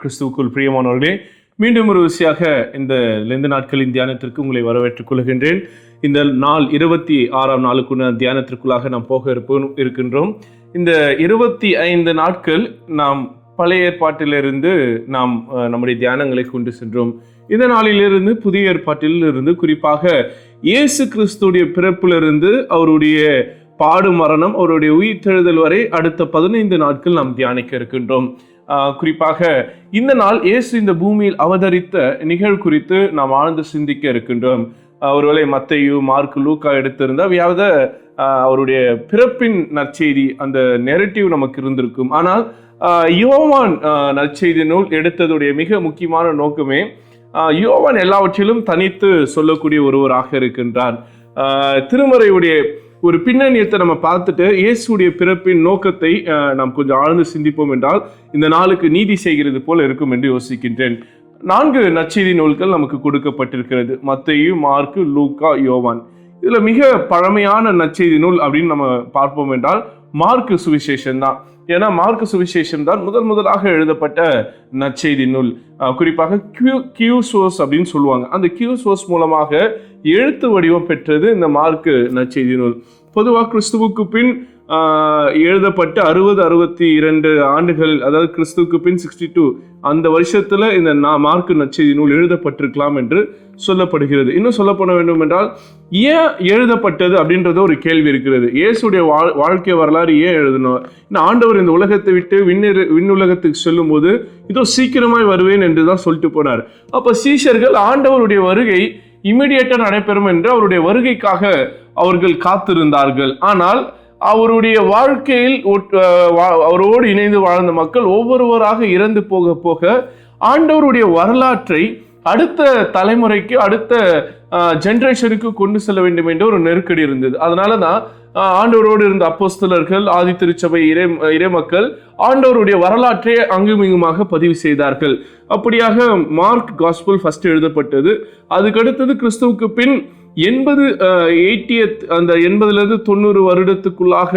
கிறிஸ்துவுக்குள் பிரியமானவர்களே, மீண்டும் ஒரு விஷயமாக இந்த லெந்து நாட்களின் தியானத்திற்கு உங்களை வரவேற்றுக் கொள்கின்றேன். இந்த நாள் 26ஆம் நாளுக்குள்ள தியானத்திற்குள்ளாக நாம் போக இருக்கின்றோம். இந்த 25 நாட்கள் நாம் பழைய ஏற்பாட்டிலிருந்து நாம் நம்முடைய தியானங்களை கொண்டு சென்றோம். இந்த நாளிலிருந்து புதிய ஏற்பாட்டிலிருந்து குறிப்பாக இயேசு கிறிஸ்துடைய பிறப்பிலிருந்து அவருடைய பாடு மரணம், அவருடைய உயிர்த்தெழுதல் வரை அடுத்த 15 நாட்கள் நாம் தியானிக்க இருக்கின்றோம். குறிப்பாக இந்த நாள் இயேசு இந்த பூமியில் அவதரித்த நிகழ்வு குறித்து நாம் ஆழ்ந்து சிந்திக்க இருக்கின்றோம். ஒருவேளை மத்தேயு, மார்க், லூக்கா எடுத்திருந்த அவருடைய பிறப்பின் நற்செய்தி அந்த நெரட்டிவ் நமக்கு இருந்திருக்கும். ஆனால் யோவான் நற்செய்தி நூல் எடுத்ததுடைய மிக முக்கியமான நோக்கமே யோவான் எல்லாவற்றிலும் தனித்து சொல்லக்கூடிய ஒருவராக இருக்கின்றார். திருமறையுடைய ஒரு பின்னணியத்தை நம்ம பார்த்துட்டு இயேசுடைய பிறப்பின் நோக்கத்தை நாம் கொஞ்சம் ஆழ்ந்து சிந்திப்போம் என்றால் இந்த நாளுக்கு நீதி செய்கிறது போல இருக்கும் என்று யோசிக்கின்றேன். 4 நற்செய்தி நூல்கள் நமக்கு கொடுக்கப்பட்டிருக்கிறது: மத்தேயு, மார்க்கு, லூக்கா, யோவான். இதுல மிக பழமையான நற்செய்தி நூல் அப்படின்னு நம்ம பார்ப்போம் என்றால் மார்க்கு சுவிசேஷம் தான். ஏன்னா மார்க்கு சுவிசேஷம் தான் முதலாக எழுதப்பட்ட நற்செய்தி நூல். குறிப்பாக கியூ சோர்ஸ் அப்படின்னு சொல்லுவாங்க. அந்த கியூ சோர்ஸ் மூலமாக எழுத்து வடிவம் பெற்றது இந்த மார்க்கு நற்செய்தி நூல். பொதுவாக கிறிஸ்துவுக்கு பின் எழுதப்பட்ட 62 ஆண்டுகள், அதாவது கிறிஸ்துவுக்கு பின் 62 அந்த வருஷத்துல இந்த மார்க்கு நற்செய்தி நூல் எழுதப்பட்டிருக்கலாம் என்று சொல்லப்படுகிறது. இன்னும் சொல்ல போன வேண்டும் என்றால் ஏன் எழுதப்பட்டது அப்படின்றது ஒரு கேள்வி இருக்கிறது. இயேசுடைய வாழ்க்கை வரலாறு ஏன் எழுதணும்? ஆண்டவர் இந்த உலகத்தை விட்டு விண்ணுலகத்துக்கு செல்லும் போது இதோ சீக்கிரமாய் வருவேன் என்று தான் சொல்லிட்டு போனார். அப்ப சீஷர்கள் ஆண்டவருடைய வருகை இமிடியேட்டா நடைபெறும் என்று அவருடைய வருகைக்காக அவர்கள் காத்திருந்தார்கள். ஆனால் அவருடைய வாழ்க்கையில் அவரோடு இணைந்து வாழ்ந்த மக்கள் ஒவ்வொருவராக இறந்து போக போக ஆண்டவருடைய வரலாற்றை அடுத்த தலைமுறைக்கு, அடுத்த ஜெனரேஷனுக்கு கொண்டு செல்ல வேண்டும் என்ற ஒரு நெருக்கடி இருந்தது. அதனாலதான் ஆண்டவரோடு இருந்த அப்போஸ்தலர்கள், ஆதி திருச்சபை இறை மக்கள் ஆண்டவருடைய வரலாற்றை அங்குமிங்குமாக பதிவு செய்தார்கள். அப்படியாக மார்க் காஸ்பல் ஃபர்ஸ்ட் எழுதப்பட்டது. அதுக்கடுத்தது கிறிஸ்துவுக்கு பின் 80லிருந்து 90 வருடத்துக்குள்ளாக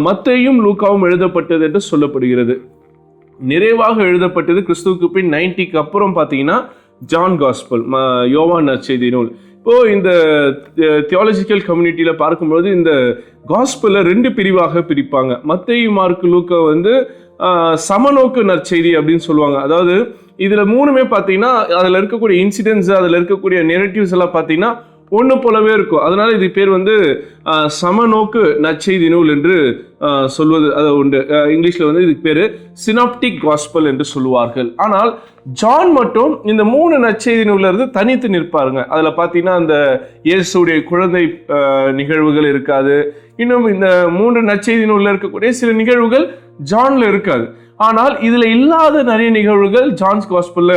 மத்தேயும் லூக்காவும் எழுதப்பட்டது என்று சொல்லப்படுகிறது. நிறைவாக எழுதப்பட்டது கிறிஸ்துவுக்கு பின் 90க்கு அப்புறம் பார்த்தீங்கன்னா ஜான் காஸ்பல், யோவான் நற்செய்தி நூல். இப்போ இந்த தியாலஜிக்கல் கம்யூனிட்டியில பார்க்கும்போது இந்த காஸ்பலை 2 பிரிவாக பிரிப்பாங்க. மத்தேயு, மார்க், லூக்கா சமநோக்கு நற்செய்தி அப்படின்னு சொல்லுவாங்க. அதாவது இதுல 3மே பார்த்தீங்கன்னா அதுல இருக்கக்கூடிய இன்சிடென்ட்ஸ், அதுல இருக்கக்கூடிய நெரட்டிவ்ஸ் எல்லாம் பார்த்தீங்கன்னா ஒன்று போலவே இருக்கும். அதனால இது பேர் சமநோக்கு நற்செய்தி நூல் என்று சொல்வது அது உண்டு. இங்கிலீஷ்ல இதுக்கு பேரு சினாப்டிக் காஸ்பல் என்று சொல்லுவார்கள். ஆனால் ஜான் மட்டும் இந்த 3 நற்செய்தி நூல்ல இருந்து தனித்து நிற்பாருங்க. அதுல பாத்தீங்கன்னா அந்த இயேசுடைய குழந்தை நிகழ்வுகள் இருக்காது. இன்னும் இந்த 3 நற்செய்தி நூல்ல இருக்கக்கூடிய சில நிகழ்வுகள் ஜான்ல இருக்காது. ஆனால் இதுல இல்லாத நிறைய நிகழ்வுகள் ஜான்ஸ் காஸ்பல்ல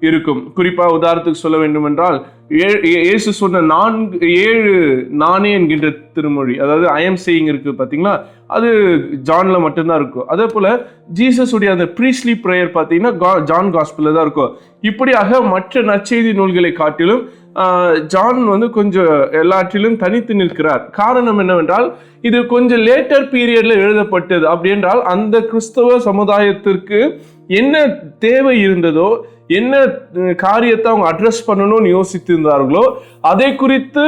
இருக்கும். குறிப்பா உதாரணத்துக்கு சொல்ல வேண்டும் என்றால் இயேசு சொன்ன 7 நானே என்கின்ற திருமொழி, அதாவது ஐ எம் சேயிங் இருக்கு பாத்தீங்களா, அது ஜான்ல மட்டும்தான் இருக்கும். அதே போல ஜீசஸ் உடைய அந்த ப்ரீஸ்லி பிரேயர் பாத்தீங்கன்னா ஜான் காஸ்பல்ல தான் இருக்கும். இப்படியாக மற்ற நற்செய்தி நூல்களை காட்டிலும் ஜான் கொஞ்சம் எல்லாற்றிலும் தனித்து நிற்கிறார். காரணம் என்னவென்றால் இது கொஞ்சம் லேட்டர் பீரியட்ல எழுதப்பட்டது. அப்படி என்றால் அந்த கிறிஸ்தவ சமுதாயத்திற்கு என்ன தேவை இருந்ததோ, என்ன காரியத்தை அவங்க அட்ரஸ் பண்ணணும்னு யோசித்திருந்தார்களோ அதை குறித்து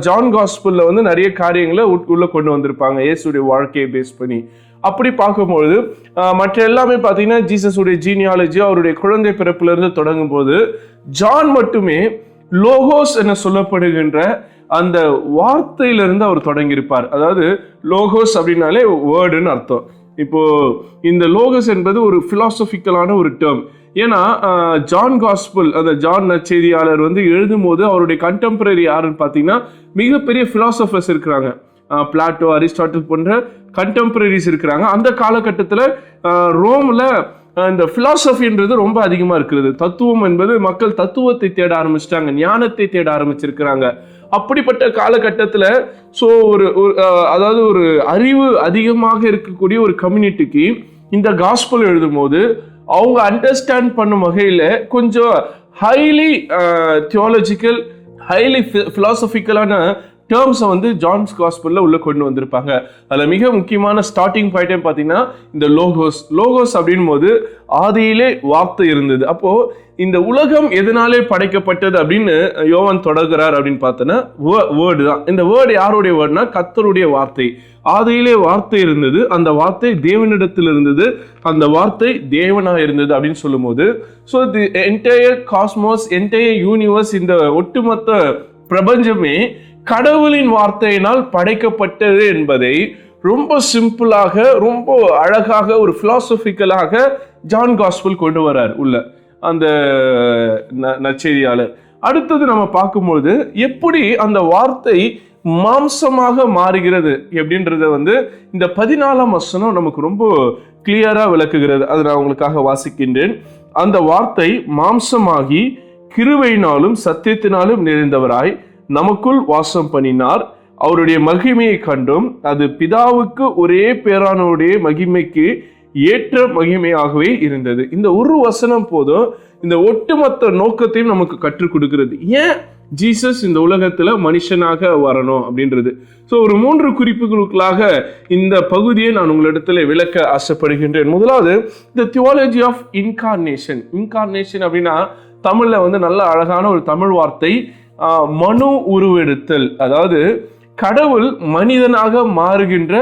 ஜான் காஸ்பல்ல நிறைய காரியங்களை உள்ள கொண்டு வந்திருப்பாங்க இயேசுடைய வாழ்க்கையை பேஸ் பண்ணி. அப்படி பார்க்கும்போது மற்ற எல்லாமே பார்த்தீங்கன்னா ஜீசஸுடைய ஜீனியாலஜி, அவருடைய குழந்தை பிறப்புல இருந்து தொடங்கும் போது ஜான் மட்டுமே லோகோஸ் என சொல்லப்படுகின்ற அந்த வார்த்தையிலிருந்து அவர் தொடங்கியிருப்பார். அதாவது லோகோஸ் அப்படின்னாலே வேர்டுன்னு அர்த்தம். இப்போ இந்த லோகஸ் என்பது ஒரு பிலாசபிக்கலான ஒரு டேர்ம். ஏன்னா ஜான் காஸ்பல், அந்த ஜான் நற்செய்தியாளர் எழுதும் போது அவருடைய கண்டெம்பரரி யாருன்னு பார்த்தீங்கன்னா மிகப்பெரிய பிலாசபர்ஸ் இருக்கிறாங்க. பிளாட்டோ, அரிஸ்டாட்டில் போன்ற கண்டெம்பரரிஸ் இருக்கிறாங்க. அந்த காலகட்டத்தில் ரோம்ல இந்த பிலாசபின்றது ரொம்ப அதிகமாக இருக்கிறது. தத்துவம் என்பது மக்கள் தத்துவத்தை தேட ஆரம்பிச்சிட்டாங்க, ஞானத்தை தேட ஆரம்பிச்சிருக்கிறாங்க. அப்படிப்பட்ட காலகட்டத்தில் அதாவது ஒரு அறிவு அதிகமாக இருக்கக்கூடிய ஒரு கம்யூனிட்டிக்கு இந்த காஸ்பல் எழுதும் போது அவங்க அண்டர்ஸ்டாண்ட் பண்ணும் வகையில் கொஞ்சம் ஹைலி தியாலஜிக்கல், ஹைலி பிலாசபிக்கலான டேர்ம்ஸை வந்து ஜான்ஸ் காஸ்பல்ல உள்ள கொண்டு வந்திருப்பாங்க. அதில் மிக முக்கியமான ஸ்டார்டிங் பாயிண்டே பார்த்தீங்கன்னா இந்த லோகோஸ் அப்படின் போது ஆதியிலே வார்த்தை இருந்தது. அப்போ இந்த உலகம் எதனாலே படைக்கப்பட்டது அப்படின்னு யோவான் தொடங்குறார் அப்படின்னு பார்த்தோன்னா வேர்டு தான். இந்த வேர்டு யாருடைய வேர்டுனா கர்த்தருடைய வார்த்தை. ஆதியிலே வார்த்தை இருந்தது, அந்த வார்த்தை தேவனிடத்தில் இருந்தது, அந்த வார்த்தை தேவனாக இருந்தது அப்படின்னு சொல்லும் போது, so the entire Cosmos, entire universe, இந்த ஒட்டுமொத்த பிரபஞ்சமே கடவுளின் வார்த்தையினால் படைக்கப்பட்டது என்பதை ரொம்ப சிம்பிளாக, ரொம்ப அழகாக, ஒரு பிலாசபிக்கலாக ஜான் காஸ்பல் கொண்டு வரார் உள்ள அந்த நற்செய்தியாளர். அடுத்தது நம்ம பார்க்கும்போது எப்படி அந்த வார்த்தை மாம்சமாக மாறுகிறது அப்படின்றத வந்து இந்த 14ஆம் வசனம் நமக்கு ரொம்ப கிளியரா விளக்குகிறது. அதை நான் உங்களுக்காக வாசிக்கின்றேன். அந்த வார்த்தை மாம்சமாகி கிருபையினாலும் சத்தியத்தினாலும் நிறைந்தவராய் நமக்குள் வாசம் பண்ணினார். அவருடைய மகிமையை கண்டும் அது பிதாவுக்கு ஒரே பேரானவருடைய மகிமைக்கு ஏற்ற மகிமையாகவே இருந்தது. இந்த ஒரு வசனம் போதும் இந்த ஒட்டுமொத்த நோக்கத்தையும் நமக்கு கற்றுக் கொடுக்கிறது. ஏன் ஜீசஸ் இந்த உலகத்துல மனுஷனாக வரணும் அப்படின்றது. ஸோ ஒரு 3 குறிப்புகளுக்காக இந்த பகுதியை நான் உங்களிடத்துல விளக்க ஆசைப்படுகின்றேன். முதலாவது இந்த தியாலஜி ஆஃப் இன்கார்னேஷன். இன்கார்னேஷன் அப்படின்னா தமிழ்ல வந்து நல்ல அழகான ஒரு தமிழ் வார்த்தை, மனு உருவெடுத்தல். அதாவது கடவுள் மனிதனாக மாறுகின்ற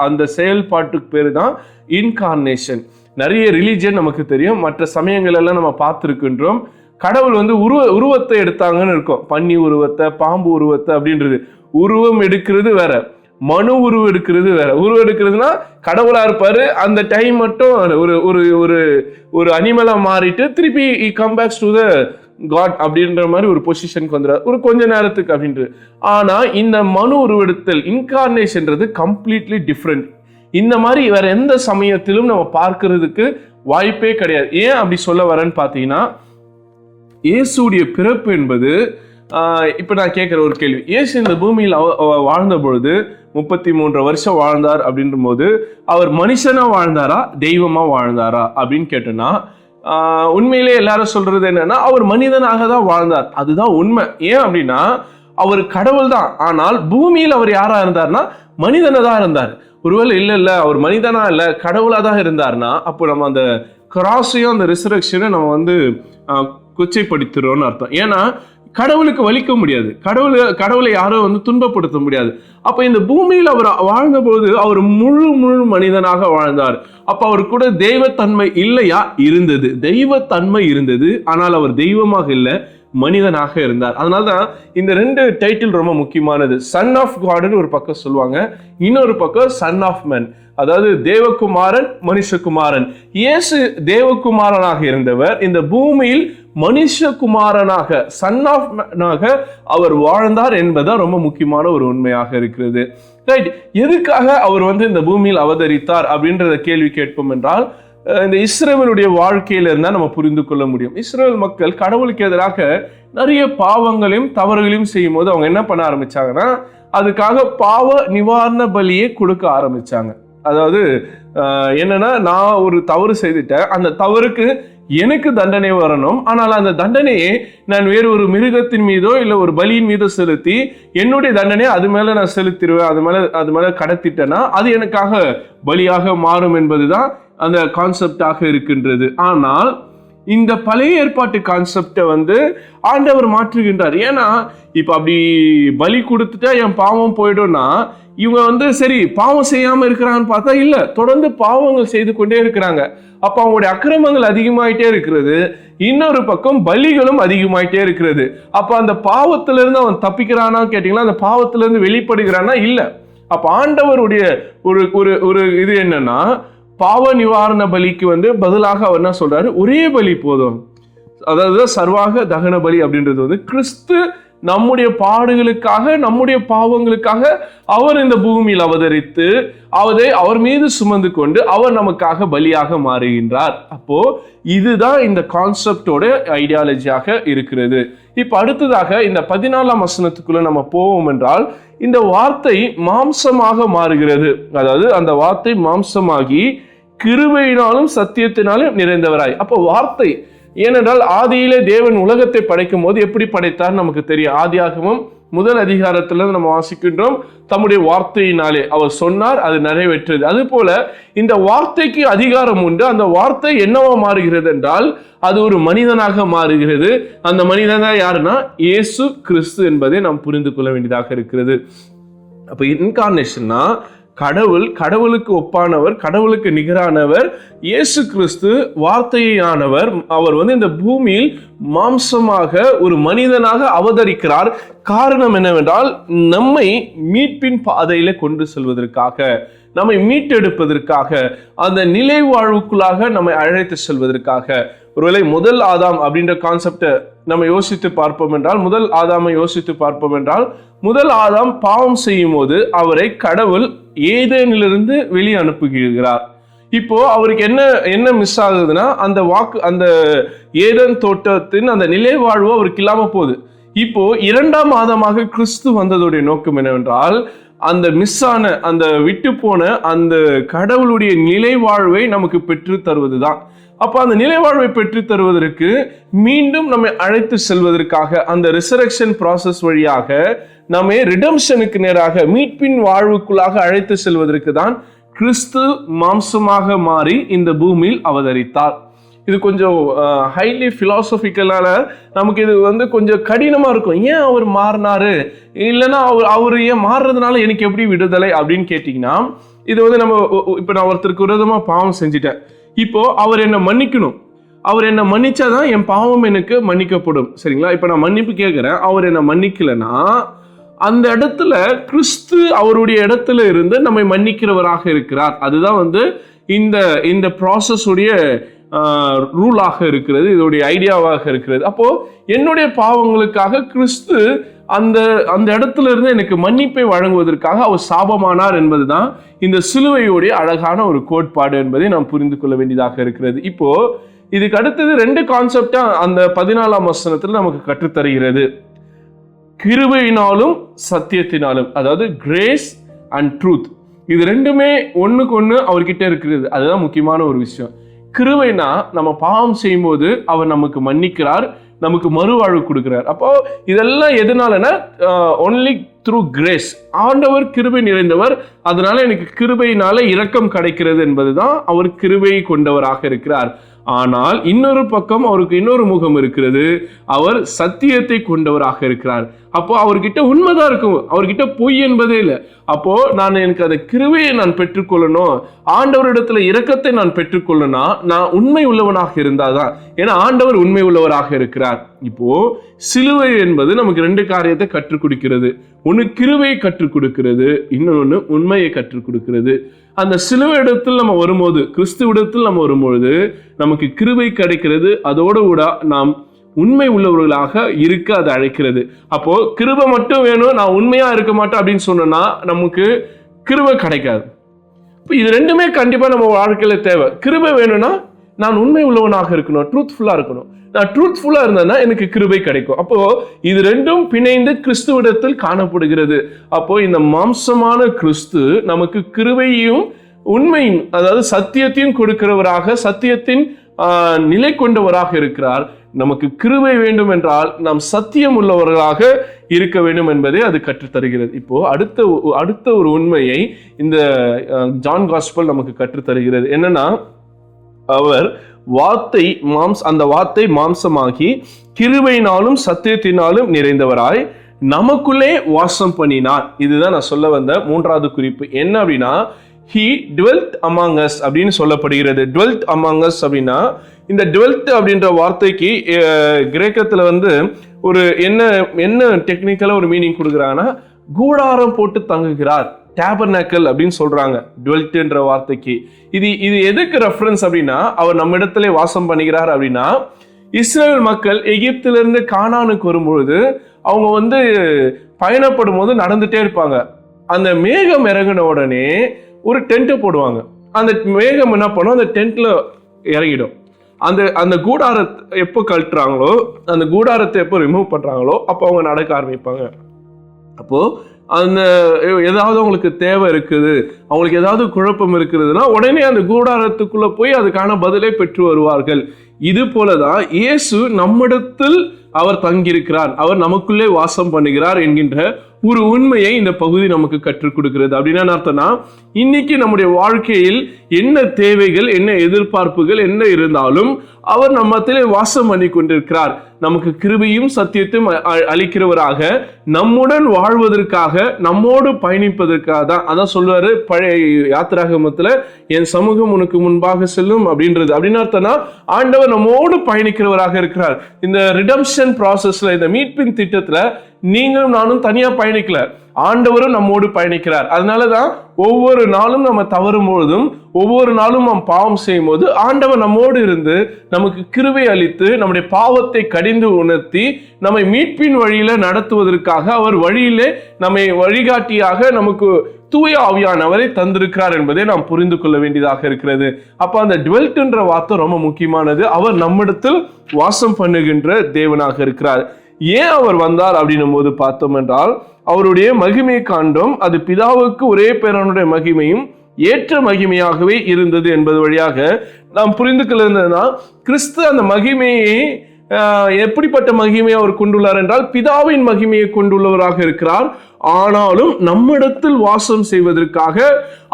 அந்த செயல்பாட்டுக்கு பேரு தான் இன்கார்னேஷன். நிறைய ரிலீஜன் நமக்கு தெரியும், மற்ற சமயங்கள் எல்லாம் நம்ம பார்த்துருக்கின்றோம். கடவுள் வந்து உருவத்தை எடுத்தாங்கன்னு இருக்கும், பன்னி உருவத்தை, பாம்பு உருவத்தை அப்படின்றது. உருவம் எடுக்கிறது வேற, மனு உருவம் எடுக்கிறது வேற. உருவம் எடுக்கிறதுனா கடவுளா இருப்பாரு, அந்த டைம் மட்டும் ஒரு அனிமலா மாறிட்டு திருப்பி come backs to the god அப்படின்ற மாதிரி ஒரு பொசிஷனுக்கு வந்துடுறாரு ஒரு கொஞ்ச நேரத்துக்கு அப்படின்றது. ஆனா இந்த மனு உருவெடுத்தல் இன்கார்னேஷன்றது கம்ப்ளீட்லி டிஃப்ரெண்ட். இந்த மாதிரி வேற எந்த சமயத்திலும் நம்ம பார்க்கறதுக்கு வாய்ப்பே கிடையாது. ஏன் அப்படி சொல்ல வரேன்னு பார்த்தீங்கன்னா, இயேசுடைய பிறப்பு என்பது இப்போ நான் கேட்குற ஒரு கேள்வி, இயேசு இந்த பூமியில் வாழ்ந்த பொழுது 33 வருஷம் வாழ்ந்தார் அப்படின்ற போது அவர் மனுஷனா வாழ்ந்தாரா தெய்வமா வாழ்ந்தாரா அப்படின்னு கேட்டோன்னா, உண்மையிலே எல்லாரும் சொல்றது என்னன்னா அவர் மனிதனாக தான் வாழ்ந்தார். அதுதான் உண்மை. ஏன் அப்படின்னா அவர் கடவுள் தான், ஆனால் பூமியில் அவர் யாரா இருந்தார்னா மனிதனா தான் இருந்தார். ஒருவேளை இல்லை அவர் மனிதனா இல்லை கடவுளாக தான் இருந்தார்னா அப்போ நம்ம அந்த கிராஸையும் அந்த ரிசரக்ஷனை நம்ம வந்து கொச்சைப்படுத்துறோம்னு அர்த்தம். ஏன்னா கடவுளுக்கு வலிக்க முடியாது, கடவுளை யாரும் வந்து துன்பப்படுத்த முடியாது. அப்ப இந்த பூமியில் அவர் வாழ்ந்தபோது அவர் முழு மனிதனாக வாழ்ந்தார். அப்ப அவர் கூட தெய்வத்தன்மை இல்லையா? இருந்தது, தெய்வத்தன்மை இருந்தது. ஆனால் அவர் தெய்வமாக இல்லை, மனிதனாக இருந்தார். அதனால்தான் இந்த 2 டைட்டில் ரொம்ப முக்கியமானது. சன் ஆஃப் காட்னு ஒரு பக்கம் சொல்லுவாங்க, இன்னொரு பக்கம் சன் ஆஃப் மேன். அதாவது தேவகுமாரன், மனுஷகுமாரன். இயேசு தேவகுமாரனாக இருந்தவர், இந்த பூமியில் மனுஷகுமாரனாக, சன் ஆஃப் மேனாக அவர் வாழ்ந்தார் என்பதுதான் ரொம்ப முக்கியமான ஒரு உண்மையாக இருக்கிறது. ரைட், எதுக்காக அவர் வந்து இந்த பூமியில் அவதரித்தார் அப்படின்றத கேள்வி கேட்போம் என்றால், இந்த இஸ்ரவேலுடைய வாழ்க்கையில இருந்தா நம்ம புரிந்து கொள்ள முடியும். இஸ்ரவேல் மக்கள் கடவுளுக்கு எதிராக நிறைய பாவங்களையும் தவறுகளையும் செய்யும் போது அவங்க என்ன பண்ண ஆரம்பிச்சாங்கன்னா, அதுக்காக பாவ நிவாரண பலியை கொடுக்க ஆரம்பிச்சாங்க. அதாவது என்னன்னா, நான் ஒரு தவறு செய்துட்டேன், அந்த தவறுக்கு எனக்கு தண்டனை வரணும், ஆனால் அந்த தண்டனையை நான் வேறு ஒரு மிருகத்தின் மீதோ இல்லை ஒரு பலியின் மீதோ செலுத்தி என்னுடைய தண்டனையை அது மேல நான் செலுத்திடுவேன், அது மேல கடத்திட்டேன்னா அது எனக்காக பலியாக மாறும் என்பதுதான் அந்த கான்செப்டாக இருக்கின்றது. ஆனால் இந்த பழைய ஏற்பாட்டு கான்செப்டை வந்து ஆண்டவர் மாற்றுகின்றார். ஏன்னா இப்ப அப்படி பலி கொடுத்துட்டா என் பாவம் போயிடும்னா, இவங்க வந்து சரி பாவம் செய்யாம இருக்கிறாங்கன்னு பார்த்தா இல்ல, தொடர்ந்து பாவங்கள் செய்து கொண்டே இருக்கிறாங்க. அப்ப அவங்களுடைய அக்கிரமங்கள் அதிகமாயிட்டே இருக்கிறது, இன்னொரு பக்கம் பலிகளும் அதிகமாயிட்டே இருக்கிறது. அப்ப அந்த பாவத்திலிருந்து அவன் தப்பிக்கிறானா கேட்டீங்கன்னா, அந்த பாவத்திலிருந்து வெளிப்படுகிறானா இல்ல. அப்ப ஆண்டவருடைய ஒரு இது என்னன்னா, பாவ நிவாரண பலிக்கு வந்து பதிலாக அவர் என்ன சொல்றாரு, ஒரே பலி போதும். அதாவது சர்வாக தகன பலி அப்படின்றது வந்து கிறிஸ்து நம்முடைய பாடுகளுக்காக, நம்முடைய பாவங்களுக்காக அவர் இந்த பூமியில் அவதரித்து அவர் மீது சுமந்து கொண்டு அவர் நமக்காக பலியாக மாறுகின்றார். அப்போ இதுதான் இந்த கான்செப்டோட ஐடியாலஜியாக இருக்கிறது. இப்ப அடுத்ததாக இந்த 14ஆம் வசனத்துக்குள்ள நம்ம போவோம் என்றால், இந்த வார்த்தை மாம்சமாக மாறுகிறது. அதாவது அந்த வார்த்தை மாம்சமாகி கிருபையினாலும் சத்தியத்தினாலும் நிறைந்தவராய். அப்போ வார்த்தை, ஏனென்றால் ஆதியிலே தேவன் உலகத்தை படைக்கும் போது எப்படி படைத்தார் நமக்கு தெரியும். ஆதியாகமம் முதல் அதிகாரத்துல நம்ம வாசிக்கின்றோம், தம்முடைய வார்த்தையினாலே அவர் சொன்னார், அது நிறைவேற்றது. அது போல இந்த வார்த்தைக்கு அதிகாரம் உண்டு. அந்த வார்த்தை என்னவா மாறுகிறது என்றால் அது ஒரு மனிதனாக மாறுகிறது. அந்த மனிதன் தான் யாருன்னா இயேசு கிறிஸ்து என்பதை நாம் புரிந்து கொள்ள வேண்டியதாக இருக்கிறது. அப்ப இன்கார்னேஷன்னா கடவுளுக்கு ஒப்பானவர், கடவுளுக்கு நிகரானவர் இயேசு கிறிஸ்து, வார்த்தையானவர். அவர் இந்த பூமியில் மாம்சமாக ஒரு மனிதனாக அவதரிக்கிறார். காரணம் என்னவென்றால் நம்மை மீட்பின் பாதையில கொண்டு செல்வதற்காக, நம்மை மீட்டெடுப்பதற்காக, அந்த நிலை வாழ்வுக்குள்ளாக நம்மை அழைத்து செல்வதற்காக. ஒருவேளை முதல் ஆதாம் அப்படின்ற கான்செப்டை நம்ம யோசித்து பார்ப்போம் என்றால், முதல் ஆதாமை யோசித்து பார்ப்போம் என்றால், முதல் ஆதாம் பாவம் செய்யும் போது அவரை கடவுள் ஏதேனிலிருந்து வெளியே அனுப்புகிறார். இப்போ அவருக்கு என்ன மிஸ் ஆகுதுன்னா, அந்த ஏதேன் தோட்டத்தின் அந்த நிலை வாழ்வு அவருக்கு இல்லாம போகுது. இப்போ இரண்டாம் ஆதாமாக கிறிஸ்து வந்ததுடைய நோக்கம் என்னவென்றால், அந்த மிஸ்ஸான, அந்த விட்டு போன அந்த கடவுளுடைய நிலை வாழ்வை நமக்கு பெற்று தருவதுதான். அப்ப அந்த நிலை வாழ்வை பெற்று தருவதற்கு மீண்டும் நம்மை அழைத்து செல்வதற்காக, அந்த ரிசரக்ஷன் ப்ராசஸ் வழியாக நம்மை ரிடம்ஷனுக்கு நேராக மீட்பின் வாழ்வுக்குள்ளாக அழைத்து செல்வதற்கு தான் கிறிஸ்து மாம்சமாக மாறி இந்த பூமியில் அவதரித்தார். இது கொஞ்சம் ஹைலி பிலாசபிக்கலான, நமக்கு இது கொஞ்சம் கடினமா இருக்கும். ஏன் அவர் மாறினாரு, இல்லைன்னா அவர் ஏன் மாறுறதுனால எனக்கு எப்படி விடுதலை அப்படின்னு கேட்டீங்கன்னா, இது நம்ம இப்ப நான் ஒருத்தருக்கு விரோதமா பாவம் செஞ்சுட்டேன், இப்போ அவர் என்னை மன்னிக்கணும். அவர் என்னை மன்னிச்சாதான் என் பாவம் எனக்கு மன்னிக்கப்படும், சரிங்களா? இப்ப நான் மன்னிப்பு கேட்கிறேன், அவர் என்னை மன்னிக்கலைன்னா அந்த இடத்துல கிறிஸ்து அவருடைய இடத்துல இருந்து நம்மை மன்னிக்கிறவராக இருக்கிறார். அதுதான் இந்த ப்ராசஸ் உடைய ரூலாக இருக்கிறது, இதோடைய ஐடியாவாக இருக்கிறது. அப்போ என்னுடைய பாவங்களுக்காக கிறிஸ்து அந்த இடத்துல இருந்து எனக்கு மன்னிப்பை வழங்குவதற்காக அவர் சாபமானார் என்பதுதான் இந்த சிலுவையுடைய அழகான ஒரு கோட்பாடு என்பதை நாம் புரிந்து கொள்ள வேண்டியதாக இருக்கிறது. இப்போ இதுக்கு அடுத்தது 2 கான்செப்டா அந்த 14ஆம் வசனத்துல நமக்கு கற்றுத்தருகிறது. கிருபையினாலும் சத்தியத்தினாலும், அதாவது கிரேஸ் அண்ட் ட்ரூத். இது ரெண்டுமே ஒண்ணுக்கு ஒண்ணு அவர்கிட்ட இருக்கிறது. அதுதான் முக்கியமான ஒரு விஷயம். கிருபைனா நம்ம பாவம் செய்யும் போது அவர் நமக்கு மன்னிக்கிறார், நமக்கு மறுவாழ்வு கொடுக்கிறார். அப்போ இதெல்லாம் எதனாலனா ஒன்லி த்ரூ கிரேஸ். ஆண்டவர் கிருபை நிறைந்தவர், அதனால எனக்கு கிருபையினால இரக்கம் கிடைக்கிறது என்பதுதான் அவர் கிருபையை கொண்டவராக இருக்கிறார். ஆனால் இன்னொரு பக்கம் அவருக்கு இன்னொரு முகம் இருக்கிறது, அவர் சத்தியத்தை கொண்டவராக இருக்கிறார். அப்போ அவர்கிட்ட உண்மைதான் இருக்கும், அவர்கிட்ட பொய் என்பதே இல்லை. அப்போ எனக்கு அந்த கிருபையை நான் பெற்றுக்கொள்ளணும், ஆண்டவரிடத்துல இரக்கத்தை நான் பெற்றுக்கொள்ளணும், நான் உண்மை உள்ளவனாக இருந்தாதான். ஏன்னா ஆண்டவர் உண்மை உள்ளவராக இருக்கிறார். இப்போ சிலுவை என்பது நமக்கு 2 காரியத்தை கற்றுக் கொடுக்கிறது. ஒன்னு கிருபையை கற்றுக் கொடுக்கிறது, இன்னொன்னு உண்மையை கற்றுக் கொடுக்கிறது. அந்த சிலுவை இடத்தில் நம்ம வரும்போது, கிறிஸ்துவிடத்தில் நம்ம வரும்பொழுது நமக்கு கிருபை கிடைக்கிறது, அதோடு கூட நாம் உண்மை உள்ளவர்களாக இருக்க அது அழைக்கிறது. அப்போ கிருபை மட்டும் வேணும், நான் உண்மையா இருக்க மாட்டேன் அப்படின்னு சொன்னா நமக்கு கிருபை கிடைக்காது. இப்போ இது ரெண்டுமே கண்டிப்பா நம்ம வாழ்க்கையில தேவை. கிருபை வேணும்னா நான் உண்மை உள்ளவனாக இருக்கணும், ட்ரூத்ஃபுல்லா இருக்கணும். நான் ட்ரூத்ஃபுல்லா இருந்தேன்னா எனக்கு கிருபை கிடைக்கும். அப்போ இது ரெண்டும் பிணைந்து கிறிஸ்துவிடத்தில் காணப்படுகிறது. அப்போ இந்த மாம்சமான கிறிஸ்து நமக்கு கிருபையும் உண்மையும், அதாவது சத்தியத்தையும் கொடுக்கிறவராக, சத்தியத்தின் நிலை கொண்டவராக இருக்கிறார். நமக்கு கிருபை வேண்டும் என்றால் நாம் சத்தியம் உள்ளவர்களாக இருக்க வேண்டும் என்பதை அது கற்றுத்தருகிறது. இப்போ அடுத்த ஒரு உண்மையை இந்த ஜான் காஸ்பல் நமக்கு கற்றுத்தருகிறது. என்னன்னா, அவர் அந்த வார்த்தை மாம்சமாகி கிருபையினாலும் சத்தியத்தினாலும் நிறைந்தவராய் நமக்குள்ளே வாசம் பண்ணினார். இதுதான் நான் சொல்ல வந்த 3வது குறிப்பு. என்ன அப்படின்னா, he dwelt among us அப்படின்னு சொல்லப்படுகிறது. dwelt among us அப்படின்னா, இந்த dwelt அப்படின்ற வார்த்தைக்கு கிரேக்கத்துல ஒரு என்ன டெக்னிக்கலா ஒரு மீனிங் கொடுக்குறாங்கன்னா, கூடாரம் போட்டு தங்குகிறார், டேபர்னாக்கல் அப்படின்னு சொல்றாங்க டுவெல்ட்ன்ற வார்த்தைக்கு. இது எதுக்கு ரெஃபரன்ஸ் அப்படின்னா, அவர் நம்ம இடத்துல வாசம் பண்ணுகிறார் அப்படின்னா, இஸ்ரேல் மக்கள் எகிப்திலிருந்து கானானுக்கு வரும்பொழுது அவங்க பயணப்படும் போது நடந்துட்டே இருப்பாங்க. அந்த மேகம் இறங்கின உடனே ஒரு டென்ட் போடுவாங்க. அந்த மேகம் என்ன பண்ணும், அந்த டென்ட்ல இறங்கிடும். அந்த கூடாரத்தை எப்போ கழட்டுறாங்களோ, அந்த கூடாரத்தை எப்போ ரிமூவ் பண்றாங்களோ அப்போ அவங்க நடக்க ஆரம்பிப்பாங்க. அப்போ அந்த ஏதாவது அவங்களுக்கு தேவை இருக்குது, அவங்களுக்கு ஏதாவது குழப்பம் இருக்கிறதுனா உடனே அந்த கூடாரத்துக்குள்ள போய் அதுக்கான பதிலை பெற்று வருவார்கள். இது போலதான் இயேசு நம்மிடத்தில் அவர் தங்கியிருக்கிறார், அவர் நமக்குள்ளே வாசம் பண்ணுகிறார் என்கின்ற ஒரு உண்மையை இந்த பகுதி நமக்கு கற்றுக் கொடுக்கிறது. அப்படின்னா அர்த்தம்னா, இன்னைக்கு நம்முடைய வாழ்க்கையில் என்ன தேவைகள், என்ன எதிர்பார்ப்புகள் என்ன இருந்தாலும் அவர் நம்மத்திலே வாசம் பண்ணி கொண்டிருக்கிறார். நமக்கு கிருபையும் சத்தியத்தையும் அளிக்கிறவராக, நம்முடன் வாழ்வதற்காக, நம்மோடு பயணிப்பதற்காக தான். அதான் சொல்வாரு பழைய யாத்திராகமத்துல, என் சமூகம் உனக்கு முன்பாக செல்லும் அப்படின்றது. அப்படின்னு அர்த்தம்னா, ஆண்டவர் நம்மோடு பயணிக்கிறவராக இருக்கிறார். இந்த ரிடம்ஷன் ப்ராசஸ்ல, இந்த மீட்பின் திட்டத்துல நீங்களும் நானும் தனியா பயணிக்கல, ஆண்டவரும் நம்மோடு பயணிக்கிறார். அதனாலதான் ஒவ்வொரு நாளும் நம்ம தவறும் பொழுதும், ஒவ்வொரு நாளும் நாம் பாவம் செய்யும் போது ஆண்டவர் நம்மோடு இருந்து நமக்கு கிருபை அளித்து நம்முடைய பாவத்தை கடிந்து உணர்த்தி நம்மை மீட்பின் வழியில நடத்துவதற்காக அவர் வழியிலே நம்மை வழிகாட்டியாக நமக்கு தூய ஆவியானவரை தந்திருக்கிறார் என்பதை நாம் புரிந்து கொள்ள வேண்டியதாக இருக்கிறது. அப்ப அந்த டுவெல்ட்ன்ற வார்த்தை ரொம்ப முக்கியமானது. அவர் நம்மிடத்தில் வாசம் பண்ணுகின்ற தேவனாக இருக்கிறார். ஏன் அவர் வந்தார் அப்படின்னும் போது பார்த்தோம் என்றால், அவருடைய மகிமையை காண்டோம். அது பிதாவுக்கு ஒரே பேரனுடைய மகிமையும் ஏற்ற மகிமையாகவே இருந்தது என்பது வழியாக நாம் புரிந்து கொள்ளுன்னா, கிறிஸ்து அந்த மகிமையை எப்படிப்பட்ட மகிமையை அவர் கொண்டுள்ளார் என்றால், பிதாவின் மகிமையை கொண்டுள்ளவராக இருக்கிறார். ஆனாலும் நம்மிடத்தில் வாசம் செய்வதற்காக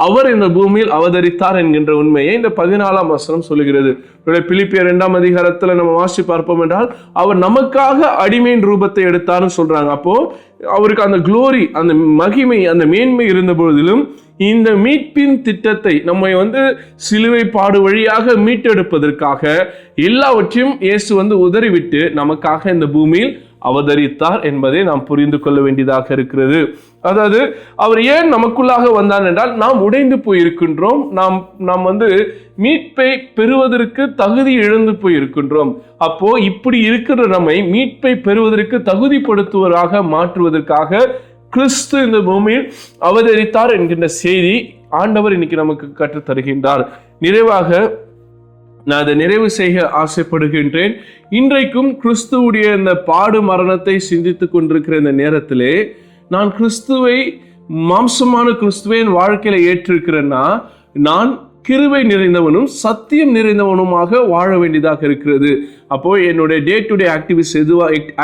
அவர் இந்த பூமியில் அவதரித்தார் என்கின்ற உண்மையை இந்த 14ஆம் வசனம் சொல்லுகிறது. பிலிப்பியர் 2ஆம் அதிகாரத்துல நம்ம வாசி பார்ப்போம் என்றால், அவர் நமக்காக அடிமையின் ரூபத்தை எடுத்தார்னு சொல்றாங்க. அப்போ அவருக்கு அந்த குளோரி, அந்த மகிமை, அந்த மேன்மை இருந்த பொழுதிலும் இந்த மீட்பின் திட்டத்தை நம்மை சிலுவை பாடு வழியாக மீட்டெடுப்பதற்காக எல்லாவற்றையும் இயேசு உதறிவிட்டு நமக்காக இந்த பூமியில் அவதரித்தார் என்பதை நாம் புரிந்து கொள்ள வேண்டியதாக இருக்கிறது. அதாவது அவர் ஏன் நமக்குள்ளாக வந்தார் என்றால், நாம் உடைந்து போயிருக்கின்றோம், நாம் மீட்பை பெறுவதற்கு தகுதி இழந்து போயிருக்கின்றோம். அப்போ இப்படி இருக்கிற நம்மை மீட்பை பெறுவதற்கு தகுதிப்படுத்துவதாக மாற்றுவதற்காக கிறிஸ்து இந்த பூமியில் அவதரித்தார் என்கின்ற செய்தி ஆண்டவர் இன்னைக்கு நமக்கு கற்றுத் தருகின்றார். நிறைவாக நான் அதை நிறைவு செய்ய ஆசைப்படுகின்றேன். இன்றைக்கும் கிறிஸ்துவுடைய இந்த பாடு மரணத்தை சிந்தித்துக் கொண்டிருக்கிற இந்த நேரத்திலே, நான் கிறிஸ்துவை, மாம்சமான கிறிஸ்துவை என் வாழ்க்கையில ஏற்றிருக்கிறேன்னா, நான் கிருபை நிறைந்தவனும் சத்தியம் நிறைந்தவனுமாக வாழ வேண்டியதாக இருக்கிறது. அப்போ என்னுடைய டே டு டே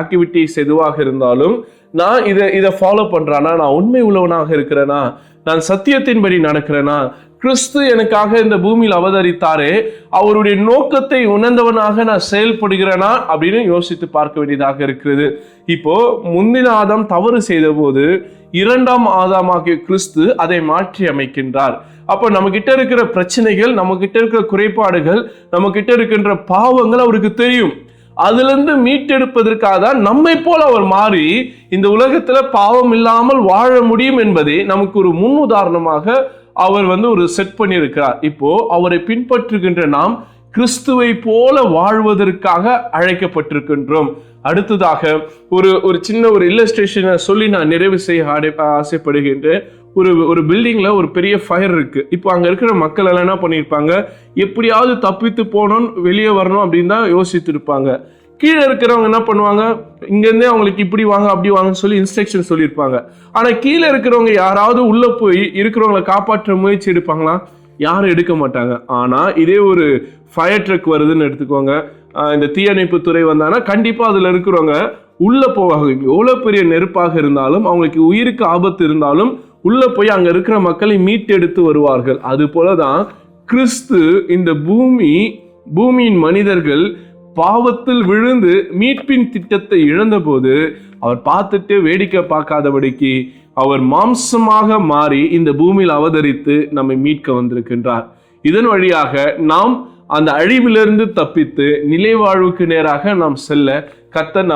ஆக்டிவிட்டிஸ் எதுவாக இருந்தாலும் நான் இதை ஃபாலோ பண்றானா, நான் உண்மை உள்ளவனாக இருக்கிறேனா, நான் சத்தியத்தின்படி நடக்கிறேனா, கிறிஸ்து எனக்காக இந்த பூமியில் அவதரித்தாரே அவருடைய நோக்கத்தை உணர்ந்தவனாக நான் செயல்படுகிறேனா அப்படின்னு யோசித்து பார்க்க வேண்டியதாக இருக்கிறது. இப்போ முந்தின ஆதாம் தவறு செய்த போது 2ஆம் ஆதாமாகிய கிறிஸ்து அதை மாற்றி அமைக்கின்றார். அப்போ நம்ம கிட்ட இருக்கிற பிரச்சனைகள், நம்ம கிட்ட இருக்கிற குறைபாடுகள், நம்ம கிட்ட இருக்கின்ற பாவங்கள் அவருக்கு தெரியும். அதுல இருந்து மீட்டெடுப்பதற்காக தான் நம்மை போல அவர் மாறி இந்த உலகத்துல பாவம் இல்லாமல் வாழ முடியும் என்பதை நமக்கு ஒரு முன் உதாரணமாக அவர் ஒரு செட் பண்ணியிருக்கிறார். இப்போ அவரை பின்பற்றுகின்ற நாம் கிறிஸ்துவை போல வாழ்வதற்காக அழைக்கப்பட்டிருக்கின்றோம். அடுத்ததாக ஒரு சின்ன இல்லஸ்ட்ரேஷனை சொல்லி நான் நிறைவு செய்ய ஆசைப்படுகின்றேன். ஒரு பில்டிங்ல ஒரு பெரிய ஃபயர் இருக்கு. இப்போ அங்க இருக்கிற மக்கள் எல்லாம் என்ன பண்ணிருப்பாங்க, எப்படியாவது தப்பித்து போனோம், வெளியே வரணும் அப்படின்னு தான் யோசித்து இருப்பாங்க. கீழே இருக்கிறவங்க என்ன பண்ணுவாங்க, இங்கேருந்தே அவங்களுக்கு இப்படி வாங்க அப்படி வாங்கன்னு சொல்லி இன்ஸ்ட்ரக்ஷன் சொல்லியிருப்பாங்க. ஆனால் கீழே இருக்கிறவங்க யாராவது உள்ள போய் இருக்கிறவங்களை காப்பாற்ற முயற்சி எடுப்பாங்களா? யாரும் எடுக்க மாட்டாங்க. ஆனால் இதே ஒரு ஃபயர் ட்ரக் வருதுன்னு எடுத்துக்கோங்க, இந்த தீயணைப்பு துறை வந்தாங்கன்னா கண்டிப்பாக அதில் இருக்கிறவங்க உள்ள போவாங்க. எவ்வளோ பெரிய நெருப்பாக இருந்தாலும், அவங்களுக்கு உயிருக்கு ஆபத்து இருந்தாலும் உள்ள போய் அங்கே இருக்கிற மக்களை மீட்டெடுத்து வருவார்கள். அது போலதான் கிறிஸ்து இந்த பூமியின் மனிதர்கள் பாவத்தில் விழுந்து மீட்பின் திட்டத்தை இழந்த போது அவர் பார்த்துட்டு வேடிக்கை பார்க்காதபடிக்கு அவர் மாம்சமாக மாறி இந்த பூமியில் அவதரித்து நம்மை மீட்க வந்திருக்கின்றார். இதன் வழியாக நாம் அந்த அழிவிலிருந்து தப்பித்து நிலை வாழ்வுக்கு நேராக நாம் செல்ல கர்த்தர்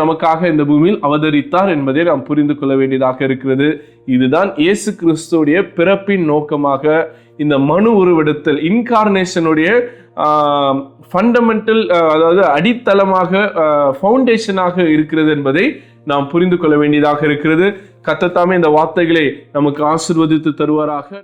நமக்காக இந்த பூமியில் அவதரித்தார் என்பதை நாம் புரிந்து கொள்ள வேண்டியதாக இருக்கிறது. இதுதான் இயேசு கிறிஸ்துடைய பிறப்பின் நோக்கமாக, இந்த மனு உருவெடுத்தல், இன்கார்னேஷனுடைய ஃபண்டமெண்டல், அதாவது அடித்தளமாக, ஃபவுண்டேஷனாக இருக்கிறது என்பதை நாம் புரிந்து கொள்ள வேண்டியதாக இருக்கிறது. கர்த்தர் தாமே இந்த வார்த்தைகளை நமக்கு ஆசீர்வதித்து தருவாராக.